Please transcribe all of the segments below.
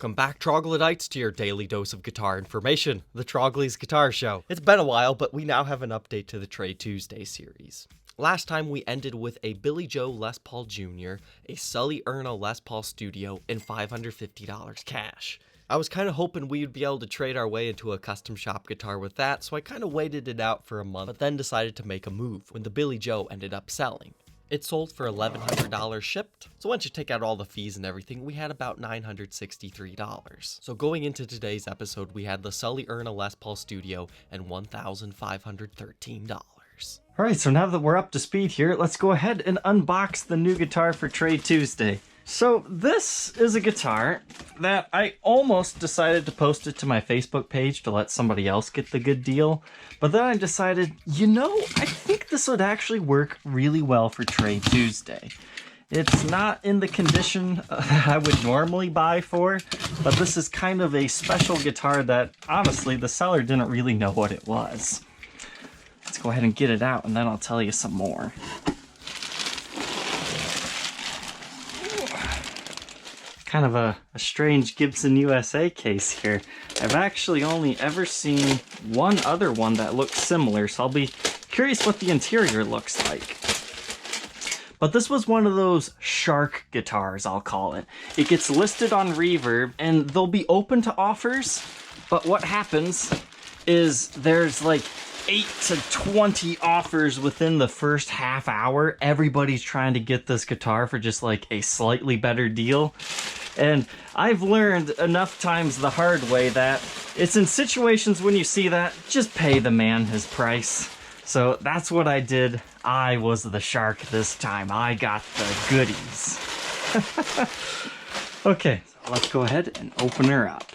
Welcome back, Troglodytes, to your daily dose of guitar information, the Trogly's Guitar Show. It's been a while, but we now have an update to the Trade Tuesday series. Last time we ended with a Billy Joe Les Paul Jr., a Sully Erna Les Paul Studio, and $550 cash. I was kind of hoping we would be able to trade our way into a custom shop guitar with that, so I kind of waited it out for a month, but then decided to make a move when the Billy Joe ended up selling. It sold for $1,100 shipped, so once you take out all the fees and everything, we had about $963. So going into today's episode, we had the Sully Erna Les Paul Studio and $1,513. Alright, so now that we're up to speed here, let's go ahead and unbox the new guitar for Trade Tuesday. So this is a guitar that I almost decided to post it to my Facebook page to let somebody else get the good deal. But then I decided, I think this would actually work really well for Trade Tuesday. It's not in the condition that I would normally buy for, but this is kind of a special guitar that, honestly, the seller didn't really know what it was. Let's go ahead and get it out, and then I'll tell you some more. Kind of a strange Gibson USA case here. I've actually only ever seen one other one that looks similar, so I'll be curious what the interior looks like. But this was one of those shark guitars, I'll call it. It gets listed on Reverb, and they'll be open to offers, but what happens is there's like 8 to 20 offers within the first half hour. Everybody's trying to get this guitar for just like a slightly better deal. And I've learned enough times the hard way that it's in situations when you see that, just pay the man his price. So that's what I did. I was the shark this time. I got the goodies. Okay, so let's go ahead and open her up.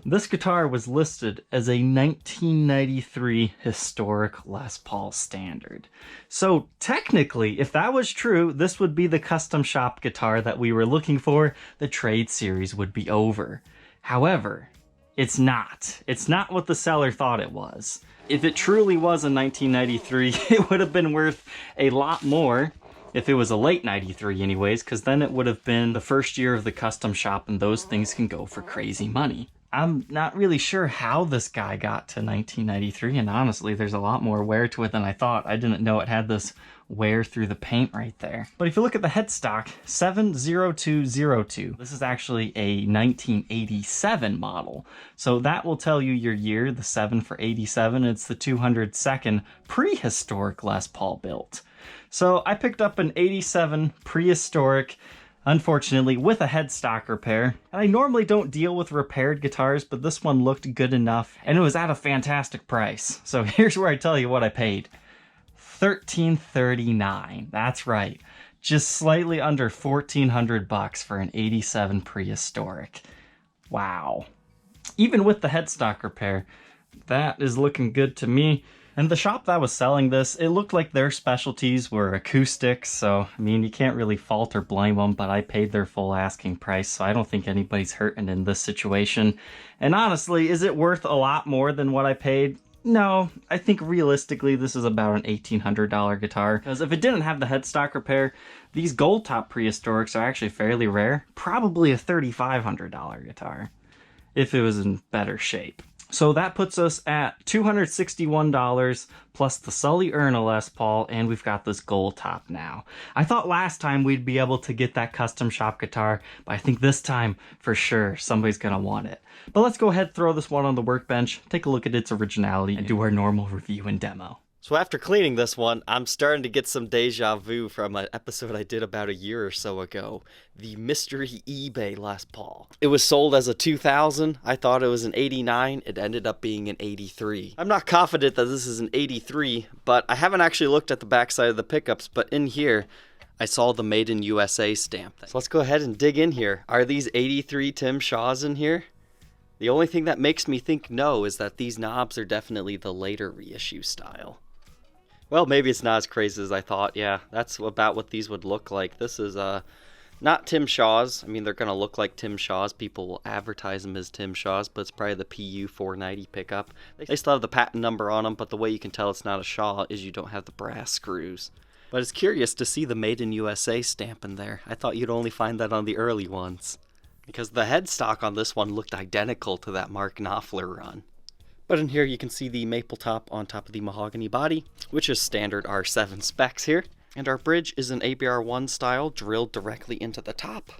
This guitar was listed as a 1993 historic Les Paul standard. So technically, if that was true, this would be the custom shop guitar that we were looking for. The trade series would be over. However, it's not. It's not what the seller thought it was. If it truly was a 1993, it would have been worth a lot more. If it was a late 93 anyways, because then it would have been the first year of the custom shop, and those things can go for crazy money. I'm not really sure how this guy got to 1993, and honestly, there's a lot more wear to it than I thought. I didn't know it had this wear through the paint right there. But if you look at the headstock, 70202. This is actually a 1987 model. So that will tell you your year, the 7 for 87. It's the 202nd prehistoric Les Paul built. So I picked up an 87 prehistoric, unfortunately, with a headstock repair. And I normally don't deal with repaired guitars, but this one looked good enough, and it was at a fantastic price. So here's where I tell you what I paid. $1,339. That's right. Just slightly under $1,400 for an 87 prehistoric. Wow. Even with the headstock repair, that is looking good to me. And the shop that was selling this, it looked like their specialties were acoustics, so, I mean, you can't really fault or blame them, but I paid their full asking price, so I don't think anybody's hurting in this situation. And honestly, is it worth a lot more than what I paid? No, I think realistically this is about an $1,800 guitar, because if it didn't have the headstock repair, these Goldtop prehistorics are actually fairly rare. Probably a $3,500 guitar, if it was in better shape. So that puts us at $261 plus the Sully Erna Les Paul, and we've got this Goldtop now. I thought last time we'd be able to get that custom shop guitar, but I think this time, for sure, somebody's gonna want it. But let's go ahead and throw this one on the workbench, take a look at its originality, and do our normal review and demo. So after cleaning this one, I'm starting to get some deja vu from an episode I did about a year or so ago. The mystery eBay Les Paul. It was sold as a 2000. I thought it was an 89. It ended up being an 83. I'm not confident that this is an 83, but I haven't actually looked at the backside of the pickups, but in here, I saw the Made in USA stamp. So let's go ahead and dig in here. Are these 83 Tim Shaws in here? The only thing that makes me think no is that these knobs are definitely the later reissue style. Well, maybe it's not as crazy as I thought. Yeah, that's about what these would look like. This is not Tim Shaw's. I mean, they're going to look like Tim Shaw's. People will advertise them as Tim Shaw's, but it's probably the PU 490 pickup. They still have the patent number on them, but the way you can tell it's not a Shaw is you don't have the brass screws. But it's curious to see the Made in USA stamp in there. I thought you'd only find that on the early ones, because the headstock on this one looked identical to that Mark Knopfler run. But in here you can see the maple top on top of the mahogany body, which is standard R7 specs here. And our bridge is an ABR1 style drilled directly into the top.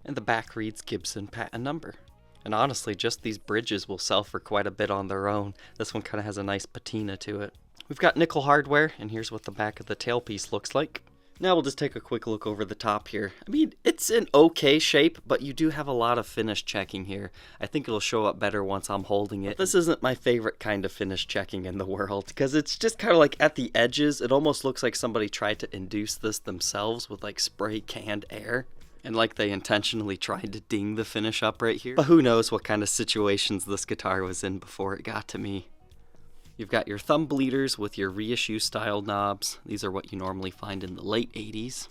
And the back reads Gibson patent number. And honestly, just these bridges will sell for quite a bit on their own. This one kind of has a nice patina to it. We've got nickel hardware, and here's what the back of the tailpiece looks like. Now we'll just take a quick look over the top here. I mean, it's in okay shape, but you do have a lot of finish checking here. I think it'll show up better once I'm holding it. But this isn't my favorite kind of finish checking in the world, because it's just kind of like at the edges. It almost looks like somebody tried to induce this themselves with like spray canned air. And like they intentionally tried to ding the finish up right here. But who knows what kind of situations this guitar was in before it got to me. You've got your thumb bleeders with your reissue style knobs. These are what you normally find in the late 80s.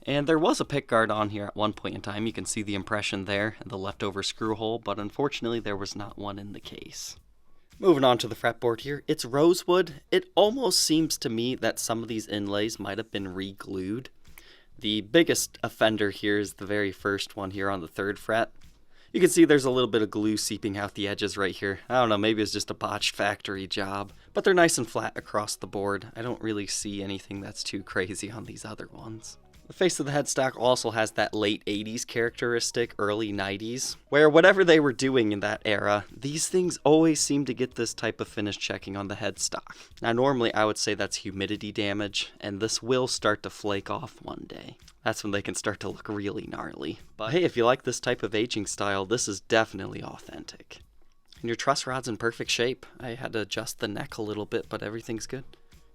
And there was a pickguard on here at one point in time. You can see the impression there and the leftover screw hole, but unfortunately there was not one in the case. Moving on to the fretboard here, it's rosewood. It almost seems to me that some of these inlays might have been re-glued. The biggest offender here is the very first one here on the 3rd fret. You can see there's a little bit of glue seeping out the edges right here. I don't know, maybe it's just a botched factory job. But they're nice and flat across the board. I don't really see anything that's too crazy on these other ones. The face of the headstock also has that late 80s characteristic, early 90s, where whatever they were doing in that era, these things always seem to get this type of finish checking on the headstock. Now normally I would say that's humidity damage, and this will start to flake off one day. That's when they can start to look really gnarly. But hey, if you like this type of aging style, this is definitely authentic. And your truss rod's in perfect shape. I had to adjust the neck a little bit, but everything's good.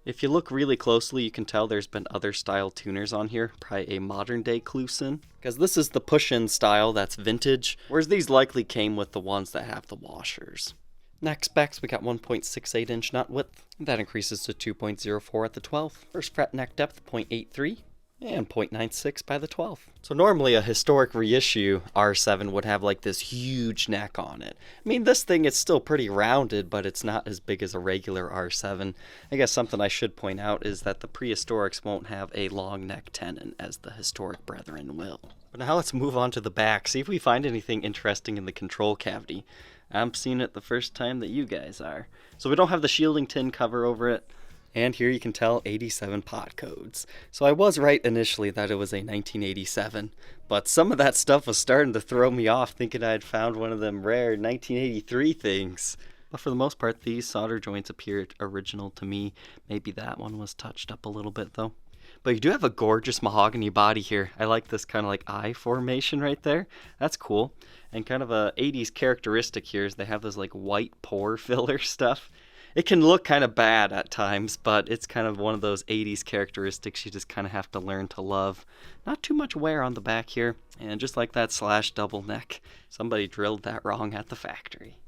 If you look really closely, you can tell there's been other style tuners on here, probably a modern day Clusin, because this is the push-in style that's vintage, whereas these likely came with the ones that have the washers. Next specs, we got 1.68 inch nut width. That increases to 2.04 at the 12th. First fret neck depth, 0.83. And 0.96 by the 12th. So normally a historic reissue R7 would have like this huge neck on it. I mean, this thing is still pretty rounded, but it's not as big as a regular R7. I guess something I should point out is that the prehistorics won't have a long neck tenon as the historic brethren will. But now let's move on to the back, see if we find anything interesting in the control cavity. I'm seeing it the first time that you guys are. So we don't have the shielding tin cover over it. And here you can tell 87 pot codes. So I was right initially that it was a 1987, but some of that stuff was starting to throw me off thinking I had found one of them rare 1983 things. But for the most part, these solder joints appeared original to me. Maybe that one was touched up a little bit though. But you do have a gorgeous mahogany body here. I like this kind of like eye formation right there. That's cool. And kind of a 80s characteristic here is they have this like white pore filler stuff. It can look kind of bad at times, but it's kind of one of those 80s characteristics you just kind of have to learn to love. Not too much wear on the back here, and just like that slash double neck, somebody drilled that wrong at the factory.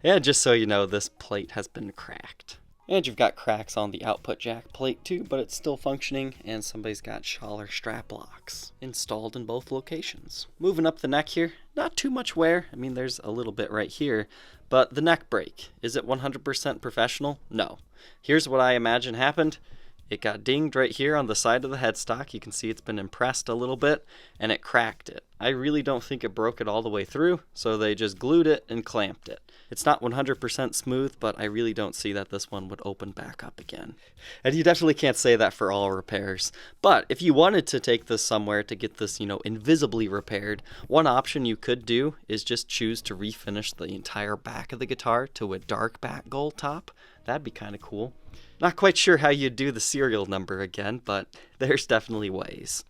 And just so you know, this plate has been cracked. And you've got cracks on the output jack plate too, but it's still functioning, and somebody's got Schaller strap locks installed in both locations. Moving up the neck here, not too much wear. I mean, there's a little bit right here, but the neck break, is it 100% professional? No. Here's what I imagine happened. It got dinged right here on the side of the headstock. You can see it's been impressed a little bit, and it cracked it. I really don't think it broke it all the way through, so they just glued it and clamped it. It's not 100% smooth, but I really don't see that this one would open back up again. And you definitely can't say that for all repairs. But if you wanted to take this somewhere to get this, invisibly repaired, one option you could do is just choose to refinish the entire back of the guitar to a dark back gold top. That'd be kind of cool. Not quite sure how you'd do the serial number again, but there's definitely ways.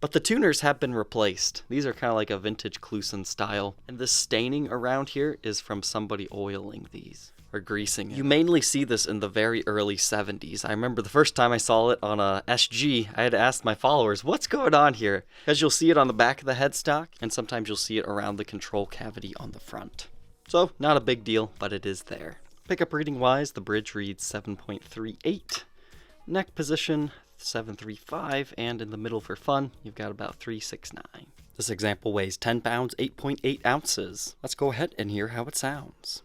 But the tuners have been replaced. These are kind of like a vintage Clusin style. And this staining around here is from somebody oiling these or greasing it. You mainly see this in the very early 70s. I remember the first time I saw it on a SG, I had to ask my followers, what's going on here? Because you'll see it on the back of the headstock, and sometimes you'll see it around the control cavity on the front. So, not a big deal, but it is there. Pickup reading wise, the bridge reads 7.38. Neck position, 735, and in the middle for fun, you've got about 369. This example weighs 10 pounds, 8.8 ounces. Let's go ahead and hear how it sounds.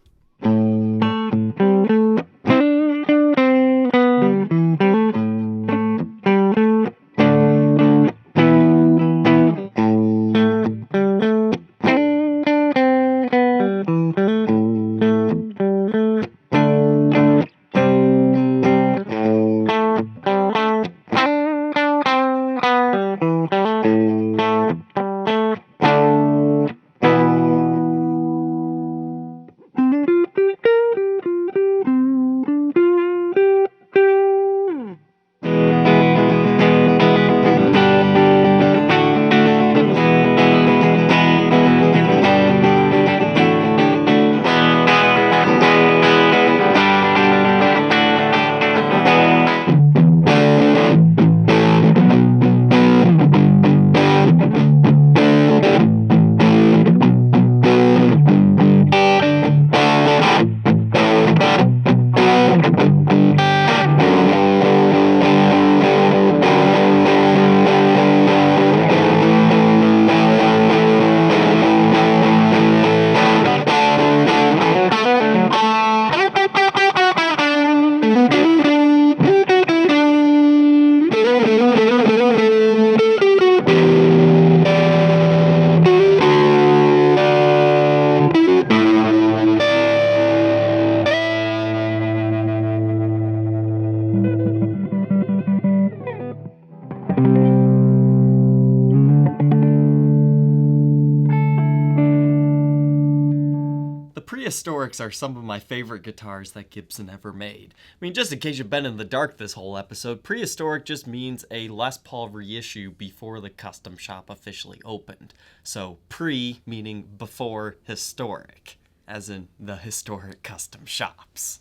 Prehistorics are some of my favorite guitars that Gibson ever made. I mean, just in case you've been in the dark this whole episode, prehistoric just means a Les Paul reissue before the custom shop officially opened. So pre meaning before historic, as in the historic custom shops.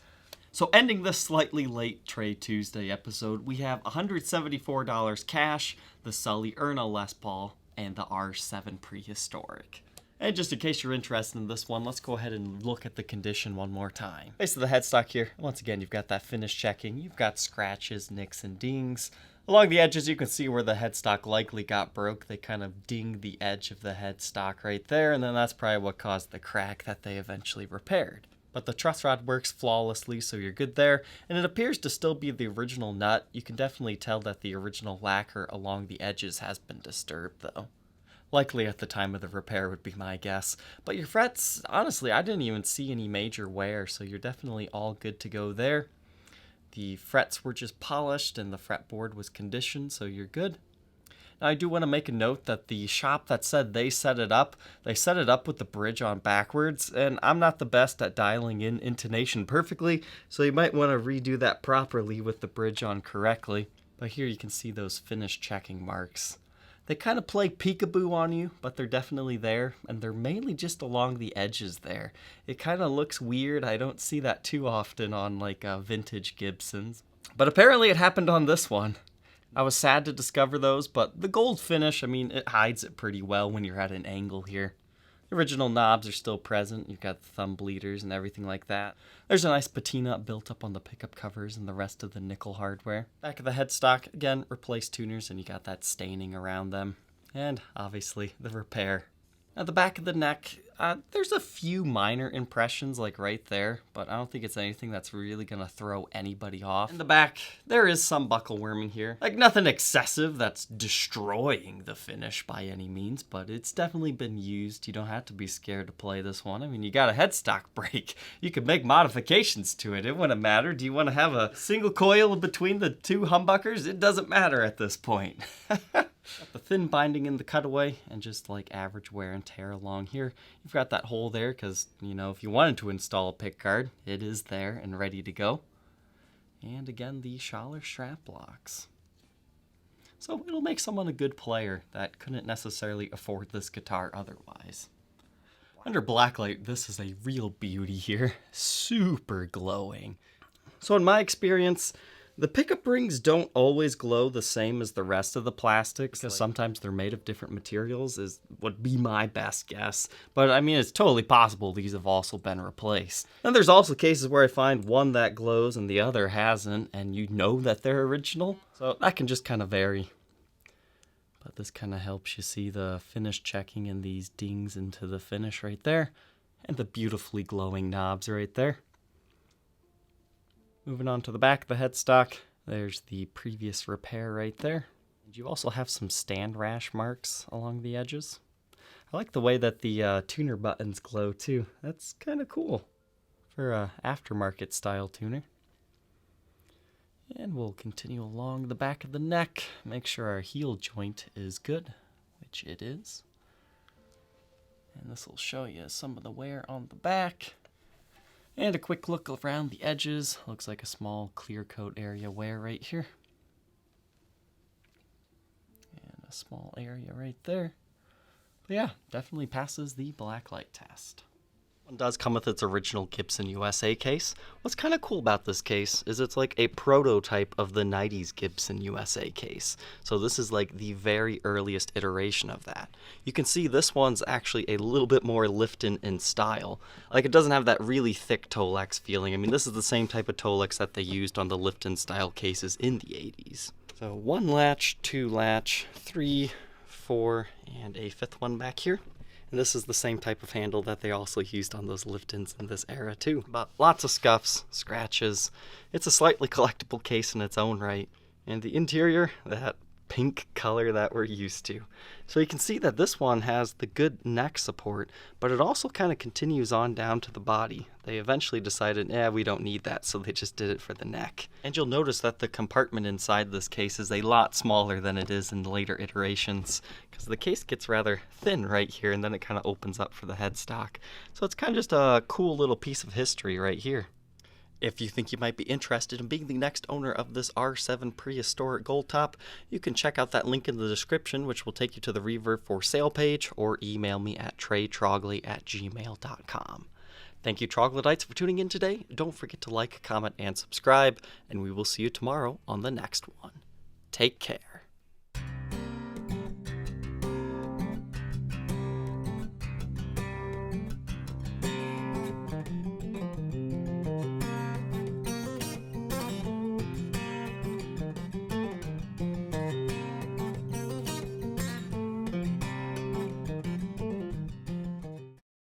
So ending this slightly late Trade Tuesday episode, we have $174 cash, the Sully Erna Les Paul, and the R7 Prehistoric. And just in case you're interested in this one, let's go ahead and look at the condition one more time. Base of the headstock here, once again, you've got that finish checking, you've got scratches, nicks, and dings. Along the edges, you can see where the headstock likely got broke. They kind of dinged the edge of the headstock right there, and then that's probably what caused the crack that they eventually repaired. But the truss rod works flawlessly, so you're good there, and it appears to still be the original nut. You can definitely tell that the original lacquer along the edges has been disturbed, though. Likely at the time of the repair would be my guess. But your frets, honestly, I didn't even see any major wear, so you're definitely all good to go there. The frets were just polished and the fretboard was conditioned, so you're good. Now I do want to make a note that the shop that said they set it up with the bridge on backwards, and I'm not the best at dialing in intonation perfectly, so you might want to redo that properly with the bridge on correctly. But here you can see those finish checking marks. They kind of play peekaboo on you, but they're definitely there, and they're mainly just along the edges there. It kind of looks weird. I don't see that too often on like vintage Gibsons. But apparently it happened on this one. I was sad to discover those, but the gold finish, I mean, it hides it pretty well when you're at an angle here. The original knobs are still present. You've got the thumb bleeders and everything like that. There's a nice patina built up on the pickup covers and the rest of the nickel hardware. Back of the headstock, again, replaced tuners, and you got that staining around them. And obviously the repair. At the back of the neck, there's a few minor impressions like right there, but I don't think it's anything that's really gonna throw anybody off. In the back, there is some buckle worming here. Like nothing excessive that's destroying the finish by any means, but it's definitely been used. You don't have to be scared to play this one. I mean, you got a headstock break. You could make modifications to it. It wouldn't matter. Do you want to have a single coil between the two humbuckers? It doesn't matter at this point. Got the thin binding in the cutaway and just like average wear and tear along here. You've got that hole there because, you know, if you wanted to install a pick guard, it is there and ready to go. And again, the Schaller strap locks. So it'll make someone a good player that couldn't necessarily afford this guitar otherwise. Under Blacklight, this is a real beauty here. Super glowing. So in my experience, the pickup rings don't always glow the same as the rest of the plastics, because sometimes they're made of different materials, would be my best guess. But I mean, it's totally possible these have also been replaced. And there's also cases where I find one that glows and the other hasn't, and you know that they're original. So that can just kind of vary. But this kind of helps you see the finish checking and these dings into the finish right there. And the beautifully glowing knobs right there. Moving on to the back of the headstock, there's the previous repair right there. And you also have some stand rash marks along the edges. I like the way that the tuner buttons glow too. That's kind of cool for an aftermarket style tuner. And we'll continue along the back of the neck, make sure our heel joint is good, which it is. And this will show you some of the wear on the back. And a quick look around the edges. Looks like a small clear coat area wear right here. And a small area right there. But yeah, definitely passes the Blacklight test. One does come with its original Gibson USA case. What's kind of cool about this case is it's like a prototype of the 90s Gibson USA case. So this is like the very earliest iteration of that. You can see this one's actually a little bit more Lifton in style. Like it doesn't have that really thick Tolex feeling. I mean, this is the same type of Tolex that they used on the Lifton style cases in the 80s. So 1 latch, 2 latch, 3, 4, and a 5th one back here. And this is the same type of handle that they also used on those Liftons in this era too. But lots of scuffs, scratches. It's a slightly collectible case in its own right. And the interior, that pink color that we're used to. So you can see that this one has the good neck support, but it also kind of continues on down to the body. They eventually decided, we don't need that, so they just did it for the neck. And you'll notice that the compartment inside this case is a lot smaller than it is in the later iterations, because the case gets rather thin right here, and then it kind of opens up for the headstock. So it's kind of just a cool little piece of history right here. If you think you might be interested in being the next owner of this R7 prehistoric Goldtop, you can check out that link in the description, which will take you to the Reverb for sale page, or email me at treytrogly@gmail.com. Thank you, Troglodytes, for tuning in today. Don't forget to like, comment, and subscribe, and we will see you tomorrow on the next one. Take care.